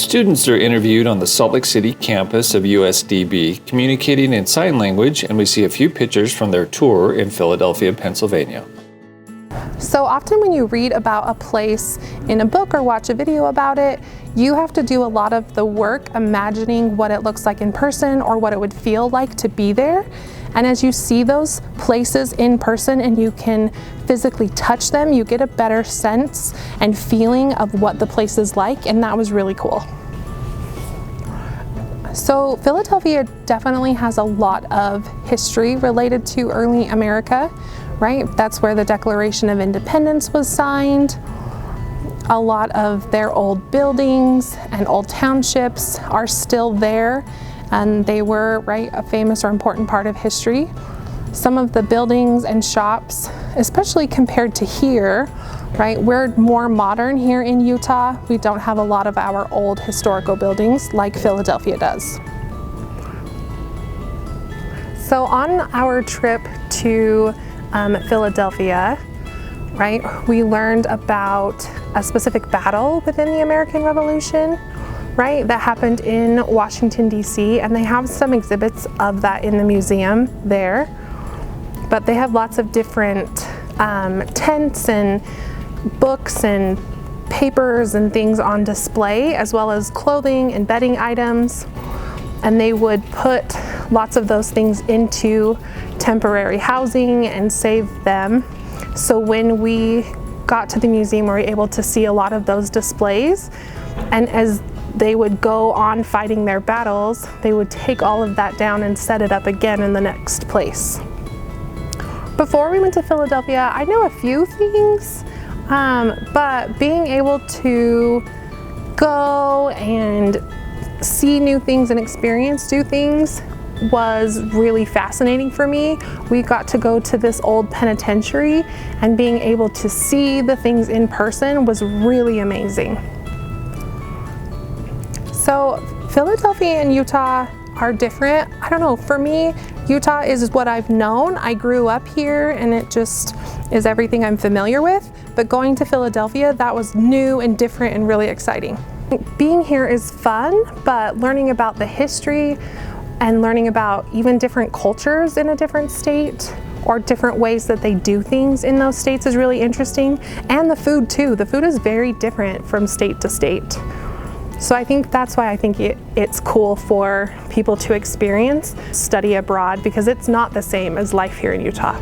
Students are interviewed on the Salt Lake City campus of USDB, communicating in sign language, and we see a few pictures from their tour in Philadelphia, Pennsylvania. So often when you read about a place in a book or watch a video about it, you have to do a lot of the work imagining what it looks like in person or what it would feel like to be there. And as you see those places in person and you can physically touch them, you get a better sense and feeling of what the place is like, and that was really cool. So Philadelphia definitely has a lot of history related to early America, right? That's where the Declaration of Independence was signed. A lot of their old buildings and old townships are still there, and they were, right, a famous or important part of history. Some of the buildings and shops, especially compared to here, right, we're more modern here in Utah. We don't have a lot of our old historical buildings like Philadelphia does. So on our trip to Philadelphia, right, we learned about a specific battle within the American Revolution, right, that happened in Washington, D.C., and they have some exhibits of that in the museum there. But they have lots of different tents and books and papers and things on display, as well as clothing and bedding items. And they would put lots of those things into temporary housing and save them. So when we got to the museum, we were able to see a lot of those displays. And as they would go on fighting their battles, they would take all of that down and set it up again in the next place. Before we went to Philadelphia, I know a few things, but being able to go and see new things and experience new things was really fascinating for me. We got to go to this old penitentiary, and being able to see the things in person was really amazing. So Philadelphia and Utah are different. I don't know, for me, Utah is what I've known. I grew up here and it just is everything I'm familiar with. But going to Philadelphia, that was new and different and really exciting. Being here is fun, but learning about the history and learning about even different cultures in a different state or different ways that they do things in those states is really interesting. And the food too. The food is very different from state to state. So I think that's why I think it's cool for people to experience, study abroad, because it's not the same as life here in Utah.